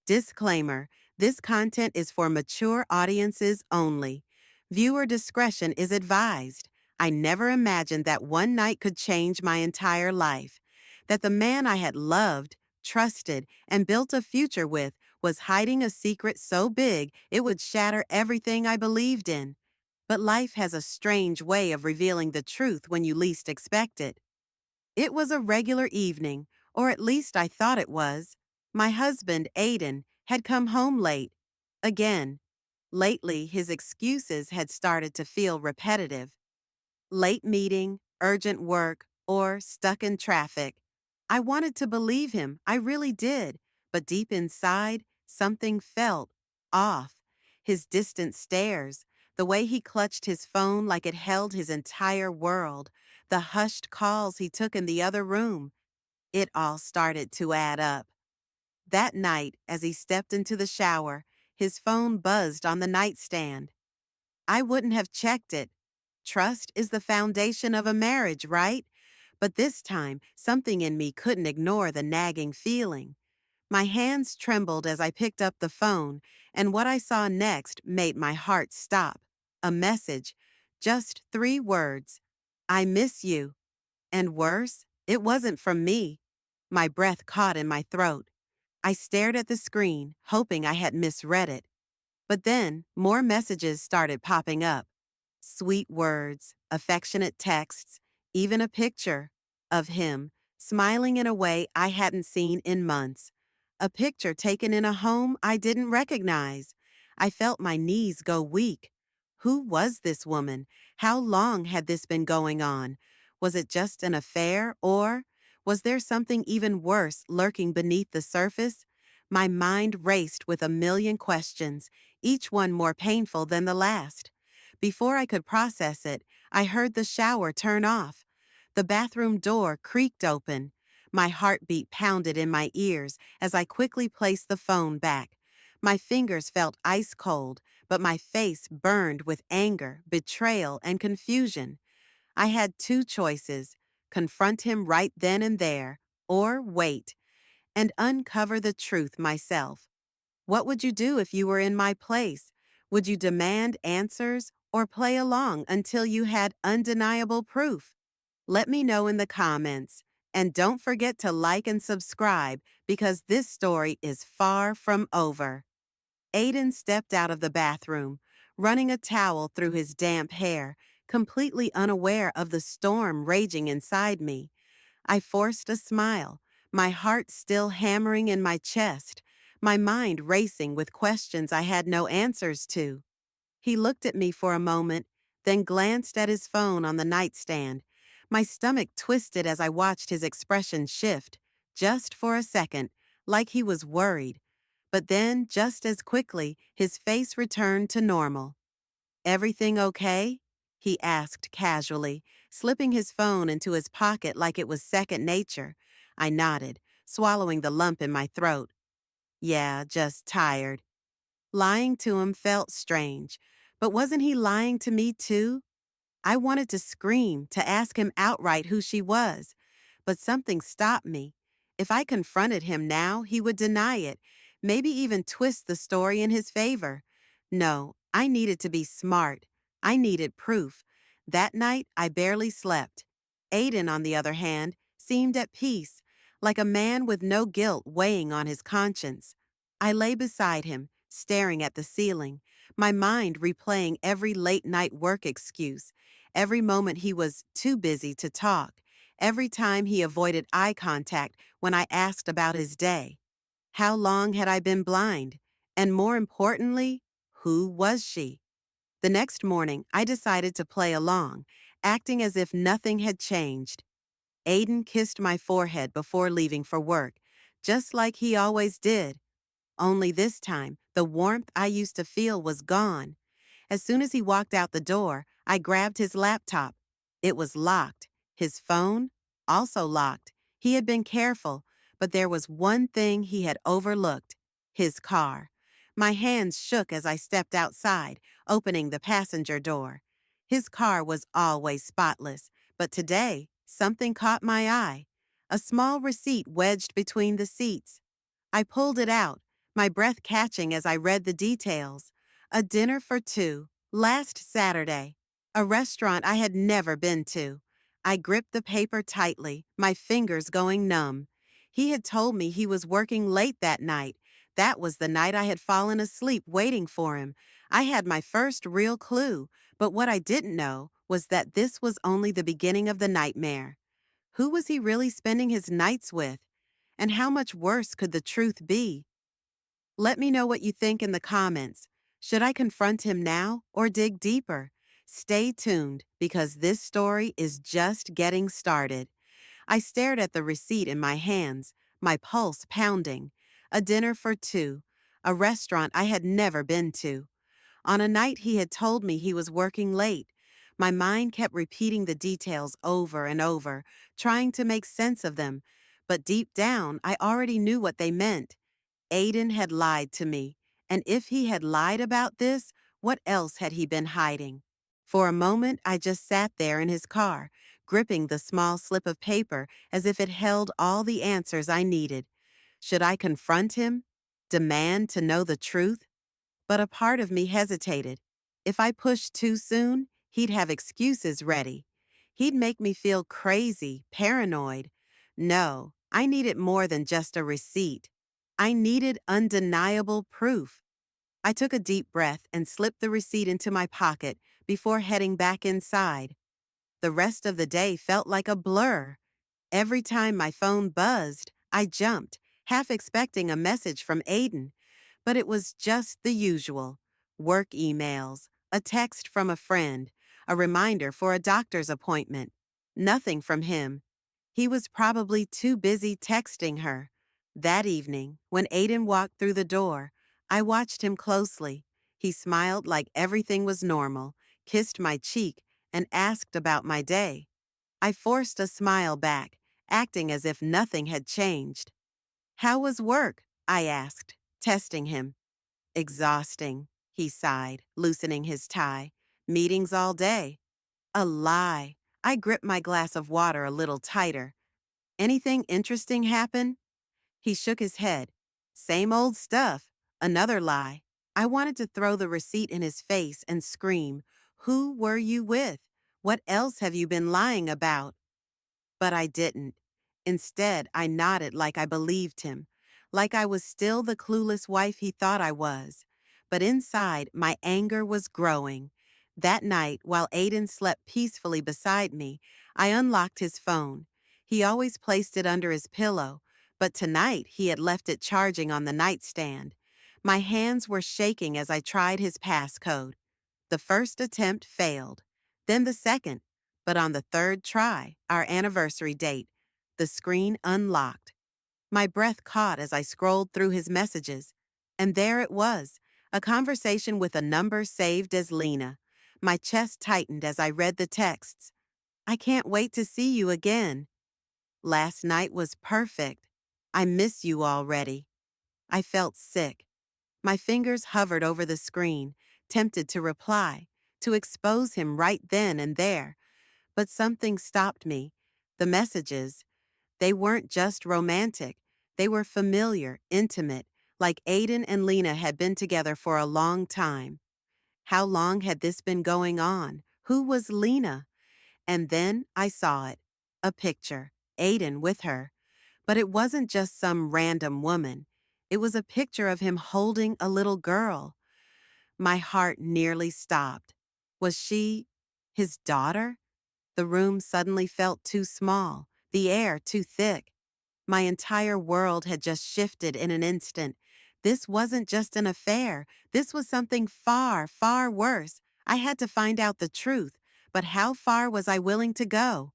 Disclaimer: this content is for mature audiences only. Viewer discretion is advised. I never imagined that one night could change my entire life. That the man I had loved, trusted, and built a future with was hiding a secret so big it would shatter everything I believed in. But life has a strange way of revealing the truth when you least expect it. It was a regular evening, or at least I thought it was. My husband, Aiden, had come home late. Again. Lately, his excuses had started to feel repetitive. Late meeting, urgent work, or stuck in traffic. I wanted to believe him, I really did, but deep inside, something felt off. His distant stares, the way he clutched his phone like it held his entire world, the hushed calls he took in the other room. It all started to add up. That night, as he stepped into the shower, his phone buzzed on the nightstand. I wouldn't have checked it. Trust is the foundation of a marriage, right? But this time, something in me couldn't ignore the nagging feeling. My hands trembled as I picked up the phone, and what I saw next made my heart stop. A message. Just 3 words. I miss you. And worse, it wasn't from me. My breath caught in my throat. I stared at the screen, hoping I had misread it. But then, more messages started popping up. Sweet words, affectionate texts, even a picture of him, smiling in a way I hadn't seen in months. A picture taken in a home I didn't recognize. I felt my knees go weak. Who was this woman? How long had this been going on? Was it just an affair, or was there something even worse lurking beneath the surface? My mind raced with a million questions, each one more painful than the last. Before I could process it, I heard the shower turn off. The bathroom door creaked open. My heartbeat pounded in my ears as I quickly placed the phone back. My fingers felt ice cold, but my face burned with anger, betrayal, and confusion. I had 2 choices: confront him right then and there, or wait and uncover the truth myself. What would you do if you were in my place? Would you demand answers or play along until you had undeniable proof? Let me know in the comments. And don't forget to like and subscribe because this story is far from over. Aiden stepped out of the bathroom, running a towel through his damp hair, completely unaware of the storm raging inside me. I forced a smile, my heart still hammering in my chest, my mind racing with questions I had no answers to. He looked at me for a moment, then glanced at his phone on the nightstand. My stomach twisted as I watched his expression shift, just for a second, like he was worried. But then, just as quickly, his face returned to normal. "Everything okay?" he asked casually, slipping his phone into his pocket like it was second nature. I nodded, swallowing the lump in my throat. "Yeah, just tired." Lying to him felt strange, but wasn't he lying to me too? I wanted to scream, to ask him outright who she was, but something stopped me. If I confronted him now, he would deny it, maybe even twist the story in his favor. No, I needed to be smart. I needed proof. That night, I barely slept. Aiden, on the other hand, seemed at peace, like a man with no guilt weighing on his conscience. I lay beside him, staring at the ceiling, my mind replaying every late-night work excuse, every moment he was too busy to talk, every time he avoided eye contact when I asked about his day. How long had I been blind? And more importantly, who was she? The next morning, I decided to play along, acting as if nothing had changed. Aiden kissed my forehead before leaving for work, just like he always did. Only this time, the warmth I used to feel was gone. As soon as he walked out the door, I grabbed his laptop. It was locked. His phone? Also locked. He had been careful, but there was one thing he had overlooked: his car. My hands shook as I stepped outside, opening the passenger door. His car was always spotless, but today, something caught my eye. A small receipt wedged between the seats. I pulled it out, my breath catching as I read the details. A dinner for two, last Saturday. A restaurant I had never been to. I gripped the paper tightly, my fingers going numb. He had told me he was working late that night. That was the night I had fallen asleep waiting for him. I had my first real clue, but what I didn't know was that this was only the beginning of the nightmare. Who was he really spending his nights with? And how much worse could the truth be? Let me know what you think in the comments. Should I confront him now or dig deeper? Stay tuned because this story is just getting started. I stared at the receipt in my hands, my pulse pounding. A dinner for two, a restaurant I had never been to. On a night he had told me he was working late. My mind kept repeating the details over and over, trying to make sense of them. But deep down, I already knew what they meant. Aiden had lied to me, and if he had lied about this, what else had he been hiding? For a moment, I just sat there in his car, gripping the small slip of paper as if it held all the answers I needed. Should I confront him? Demand to know the truth? But a part of me hesitated. If I pushed too soon, he'd have excuses ready. He'd make me feel crazy, paranoid. No, I needed more than just a receipt. I needed undeniable proof. I took a deep breath and slipped the receipt into my pocket before heading back inside. The rest of the day felt like a blur. Every time my phone buzzed, I jumped, half expecting a message from Aiden. But it was just the usual. Work emails, a text from a friend, a reminder for a doctor's appointment. Nothing from him. He was probably too busy texting her. That evening, when Aiden walked through the door, I watched him closely. He smiled like everything was normal, kissed my cheek, and asked about my day. I forced a smile back, acting as if nothing had changed. "How was work?" I asked, testing him. "Exhausting," he sighed, loosening his tie. "Meetings all day." A lie. I gripped my glass of water a little tighter. "Anything interesting happen?" He shook his head. "Same old stuff." Another lie. I wanted to throw the receipt in his face and scream, "Who were you with? What else have you been lying about?" But I didn't. Instead, I nodded like I believed him, like I was still the clueless wife he thought I was. But inside, my anger was growing. That night, while Aiden slept peacefully beside me, I unlocked his phone. He always placed it under his pillow, but tonight he had left it charging on the nightstand. My hands were shaking as I tried his passcode. The first attempt failed, then the second. But on the third try, our anniversary date, the screen unlocked. My breath caught as I scrolled through his messages. And there it was, a conversation with a number saved as Lena. My chest tightened as I read the texts. "I can't wait to see you again. Last night was perfect. I miss you already." I felt sick. My fingers hovered over the screen, tempted to reply, to expose him right then and there. But something stopped me. The messages, they weren't just romantic. They were familiar, intimate, like Aiden and Lena had been together for a long time. How long had this been going on? Who was Lena? And then I saw it. A picture. Aiden with her. But it wasn't just some random woman. It was a picture of him holding a little girl. My heart nearly stopped. Was she his daughter? The room suddenly felt too small, the air too thick. My entire world had just shifted in an instant. This wasn't just an affair. This was something far, far worse. I had to find out the truth. But how far was I willing to go?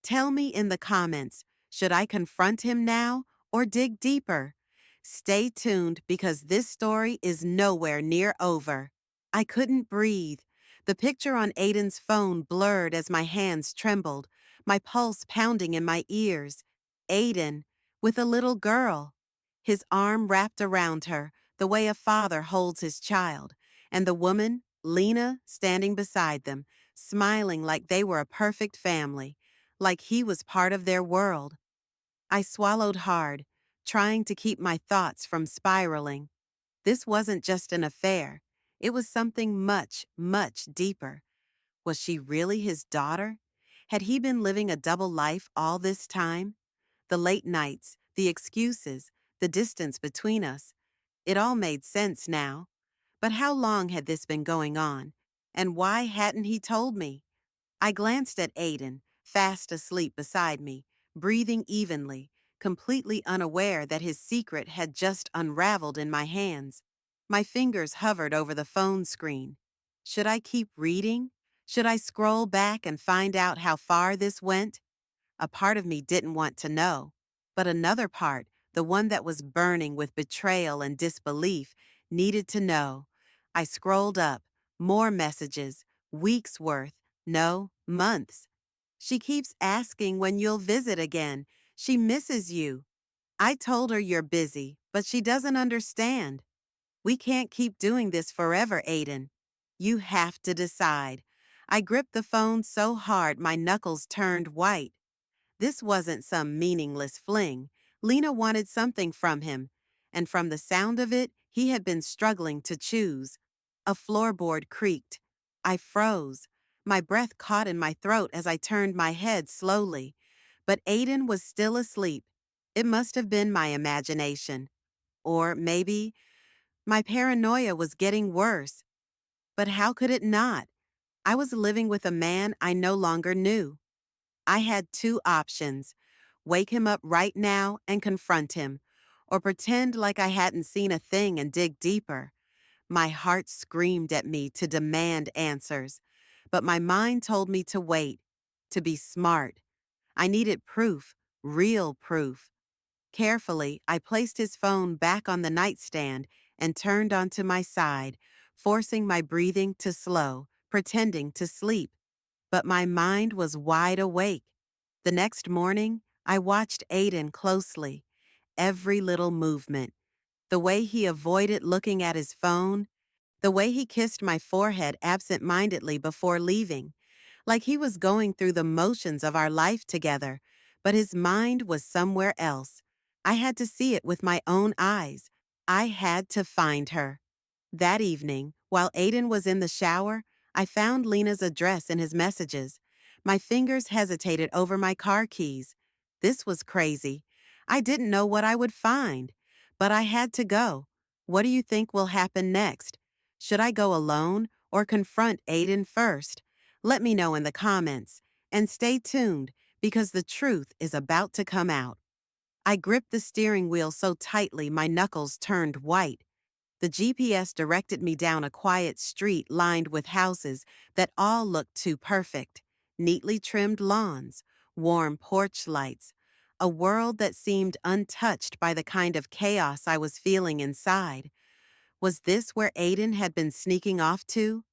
Tell me in the comments, should I confront him now or dig deeper? Stay tuned because this story is nowhere near over. I couldn't breathe. The picture on Aiden's phone blurred as my hands trembled, my pulse pounding in my ears. Aiden, with a little girl. His arm wrapped around her, the way a father holds his child, and the woman, Lena, standing beside them, smiling like they were a perfect family, like he was part of their world. I swallowed hard, trying to keep my thoughts from spiraling. This wasn't just an affair. It was something much, much deeper. Was she really his daughter? Had he been living a double life all this time? The late nights, the excuses, the distance between us. It all made sense now. But how long had this been going on? And why hadn't he told me? I glanced at Aiden, fast asleep beside me, breathing evenly, completely unaware that his secret had just unraveled in my hands. My fingers hovered over the phone screen. Should I keep reading? Should I scroll back and find out how far this went? A part of me didn't want to know, but another part, the one that was burning with betrayal and disbelief, needed to know. I scrolled up, more messages, weeks worth, no, months. She keeps asking when you'll visit again. She misses you. I told her you're busy, but she doesn't understand. We can't keep doing this forever, Aiden. You have to decide. I gripped the phone so hard my knuckles turned white. This wasn't some meaningless fling. Lena wanted something from him, and from the sound of it, he had been struggling to choose. A floorboard creaked. I froze. My breath caught in my throat as I turned my head slowly. But Aiden was still asleep. It must have been my imagination. Or maybe my paranoia was getting worse. But how could it not? I was living with a man I no longer knew. I had two options: wake him up right now and confront him, or pretend like I hadn't seen a thing and dig deeper. My heart screamed at me to demand answers, but my mind told me to wait, to be smart. I needed proof, real proof. Carefully, I placed his phone back on the nightstand and turned onto my side, forcing my breathing to slow, pretending to sleep. But my mind was wide awake. The next morning, I watched Aiden closely. Every little movement. The way he avoided looking at his phone. The way he kissed my forehead absent-mindedly before leaving. Like he was going through the motions of our life together, but his mind was somewhere else. I had to see it with my own eyes. I had to find her. That evening, while Aiden was in the shower, I found Lena's address in his messages. My fingers hesitated over my car keys. This was crazy. I didn't know what I would find, but I had to go. What do you think will happen next? Should I go alone or confront Aiden first? Let me know in the comments. And stay tuned, because the truth is about to come out. I gripped the steering wheel so tightly my knuckles turned white. The GPS directed me down a quiet street lined with houses that all looked too perfect. Neatly trimmed lawns, warm porch lights, a world that seemed untouched by the kind of chaos I was feeling inside. Was this where Aiden had been sneaking off to?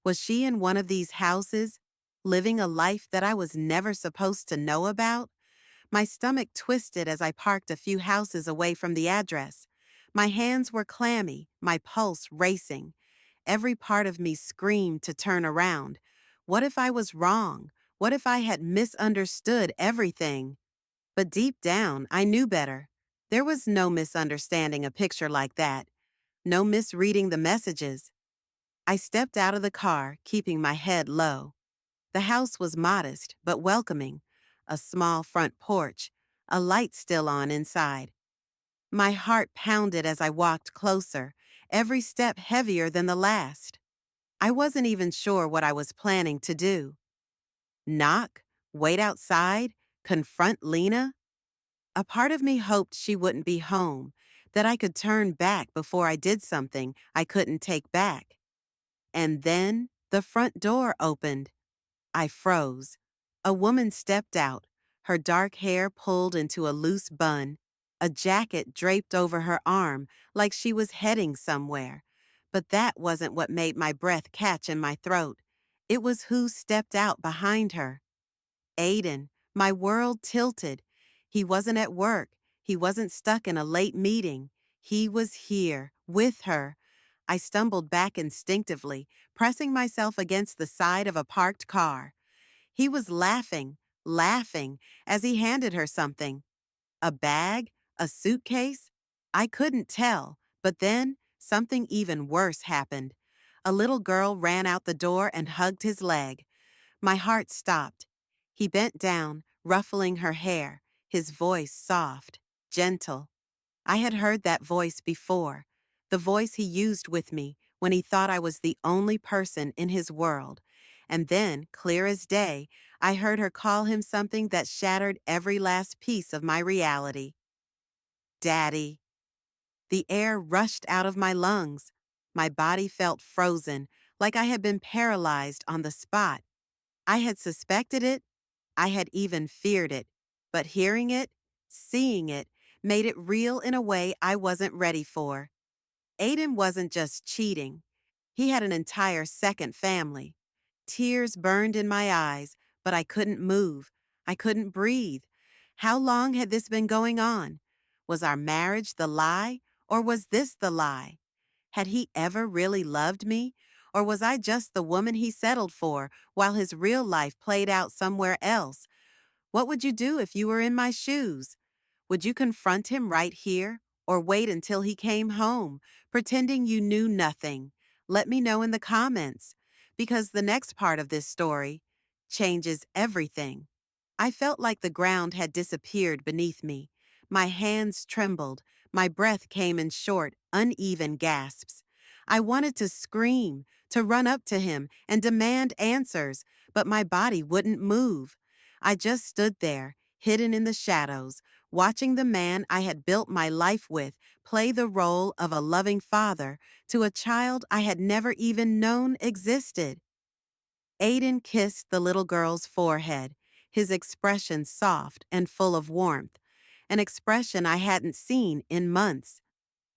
Was she in one of these houses, living a life that I was never supposed to know about? My stomach twisted as I parked a few houses away from the address. My hands were clammy, my pulse racing. Every part of me screamed to turn around. What if I was wrong? What if I had misunderstood everything? But deep down, I knew better. There was no misunderstanding a picture like that. No misreading the messages. I stepped out of the car, keeping my head low. The house was modest, but welcoming. A small front porch, a light still on inside. My heart pounded as I walked closer, every step heavier than the last. I wasn't even sure what I was planning to do. Knock? Wait outside? Confront Lena? A part of me hoped she wouldn't be home, that I could turn back before I did something I couldn't take back. And then the front door opened. I froze. A woman stepped out, her dark hair pulled into a loose bun, a jacket draped over her arm like she was heading somewhere. But that wasn't what made my breath catch in my throat. It was who stepped out behind her. Aiden. My world tilted. He wasn't at work. He wasn't stuck in a late meeting. He was here, with her. I stumbled back instinctively, pressing myself against the side of a parked car. He was laughing, laughing, as he handed her something. A bag? A suitcase? I couldn't tell, but then something even worse happened. A little girl ran out the door and hugged his leg. My heart stopped. He bent down, ruffling her hair, his voice soft, gentle. I had heard that voice before, the voice he used with me when he thought I was the only person in his world. And then, clear as day, I heard her call him something that shattered every last piece of my reality. Daddy. The air rushed out of my lungs. My body felt frozen, like I had been paralyzed on the spot. I had suspected it, I had even feared it, but hearing it, seeing it, made it real in a way I wasn't ready for. Aiden wasn't just cheating. He had an entire second family. Tears burned in my eyes, but I couldn't move. I couldn't breathe. How long had this been going on? Was our marriage the lie, or was this the lie? Had he ever really loved me, or was I just the woman he settled for while his real life played out somewhere else? What would you do if you were in my shoes? Would you confront him right here, or wait until he came home, pretending you knew nothing? Let me know in the comments, because the next part of this story changes everything. I felt like the ground had disappeared beneath me. My hands trembled, my breath came in short, uneven gasps. I wanted to scream, to run up to him and demand answers, but my body wouldn't move. I just stood there, hidden in the shadows, watching the man I had built my life with play the role of a loving father to a child I had never even known existed. Aiden kissed the little girl's forehead, his expression soft and full of warmth, an expression I hadn't seen in months.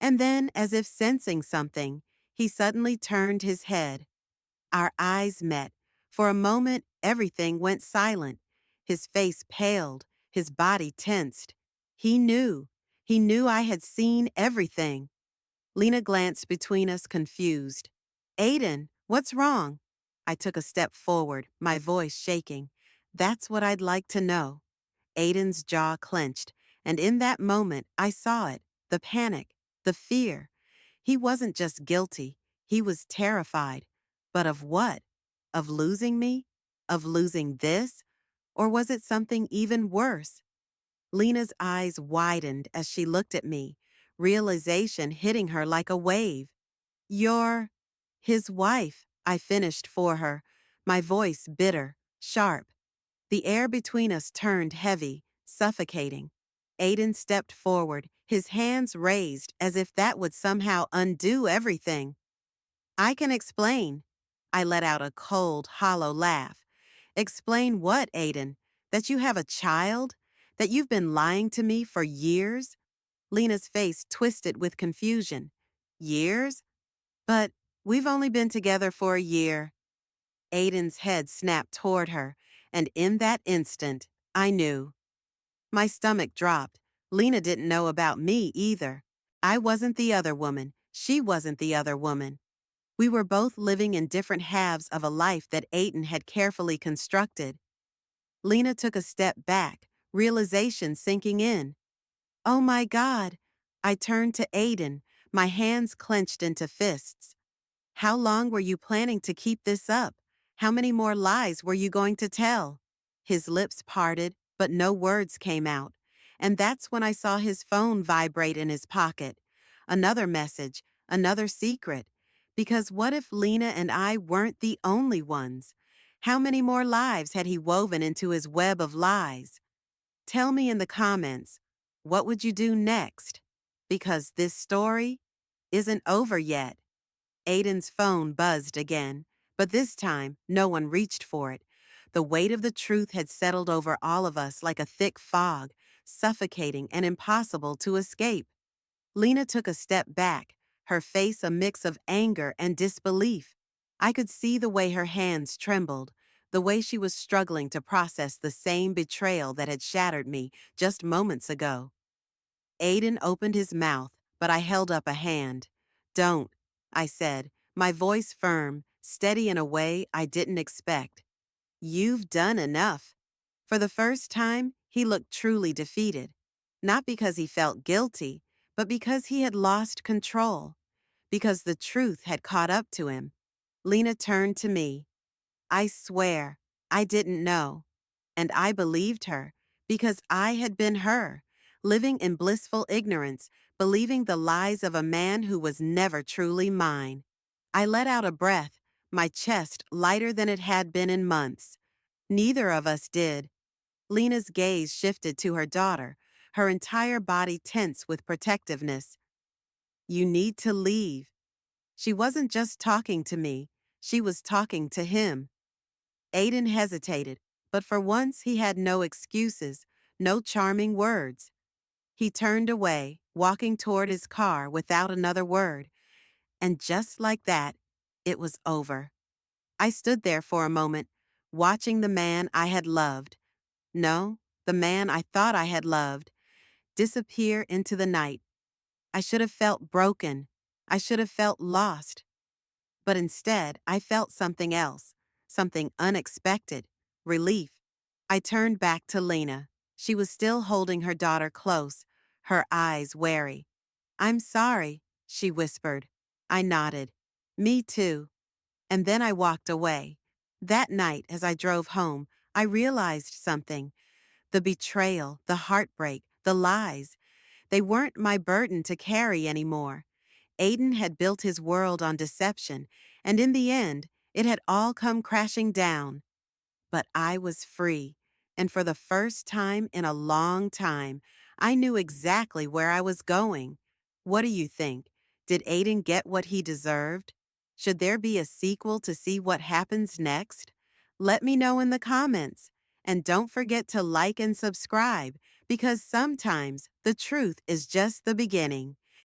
And then, as if sensing something, he suddenly turned his head. Our eyes met. For a moment, everything went silent. His face paled, his body tensed. He knew. He knew I had seen everything. Lena glanced between us, confused. Aiden, what's wrong? I took a step forward, my voice shaking. That's what I'd like to know. Aiden's jaw clenched, and in that moment, I saw it, the panic, the fear. He wasn't just guilty, he was terrified. But of what? Of losing me? Of losing this? Or was it something even worse? Lena's eyes widened as she looked at me, realization hitting her like a wave. You're his wife, I finished for her, my voice bitter, sharp. The air between us turned heavy, suffocating. Aiden stepped forward, his hands raised as if that would somehow undo everything. I can explain. I let out a cold, hollow laugh. Explain what, Aiden? That you have a child? That you've been lying to me for years? Lena's face twisted with confusion. Years? But we've only been together for a year. Aiden's head snapped toward her, and in that instant, I knew. My stomach dropped. Lena didn't know about me either. I wasn't the other woman. She wasn't the other woman. We were both living in different halves of a life that Aiden had carefully constructed. Lena took a step back, realization sinking in. Oh my God! I turned to Aiden, my hands clenched into fists. How long were you planning to keep this up? How many more lies were you going to tell? His lips parted, but no words came out. And that's when I saw his phone vibrate in his pocket. Another message, another secret. Because what if Lena and I weren't the only ones? How many more lives had he woven into his web of lies? Tell me in the comments, what would you do next? Because this story isn't over yet. Aiden's phone buzzed again, but this time no one reached for it. The weight of the truth had settled over all of us like a thick fog, suffocating and impossible to escape. Lena took a step back, her face a mix of anger and disbelief. I could see the way her hands trembled, the way she was struggling to process the same betrayal that had shattered me just moments ago. Aiden opened his mouth, but I held up a hand. Don't, I said, my voice firm, steady in a way I didn't expect. You've done enough. For the first time, he looked truly defeated. Not because he felt guilty, but because he had lost control. because the truth had caught up to him. Lena turned to me. I swear, I didn't know. And I believed her because I had been her, living in blissful ignorance, believing the lies of a man who was never truly mine. I let out a breath, my chest lighter than it had been in months. Neither of us did. Lena's gaze shifted to her daughter, her entire body tense with protectiveness. You need to leave. She wasn't just talking to me, she was talking to him. Aiden hesitated, but for once he had no excuses, no charming words. He turned away, walking toward his car without another word. And just like that, it was over. I stood there for a moment, watching the man I had loved. No, the man I thought I had loved, disappear into the night. I should have felt broken. I should have felt lost. But instead, I felt something else, something unexpected, relief. I turned back to Lena. She was still holding her daughter close, her eyes wary. I'm sorry, she whispered. I nodded. Me too. And then I walked away. That night, as I drove home, I realized something. The betrayal, the heartbreak, the lies. They weren't my burden to carry anymore. Aiden had built his world on deception, and in the end, it had all come crashing down. But I was free, and for the first time in a long time, I knew exactly where I was going. What do you think? Did Aiden get what he deserved? Should there be a sequel to see what happens next? Let me know in the comments. And don't forget to like and subscribe, because sometimes the truth is just the beginning.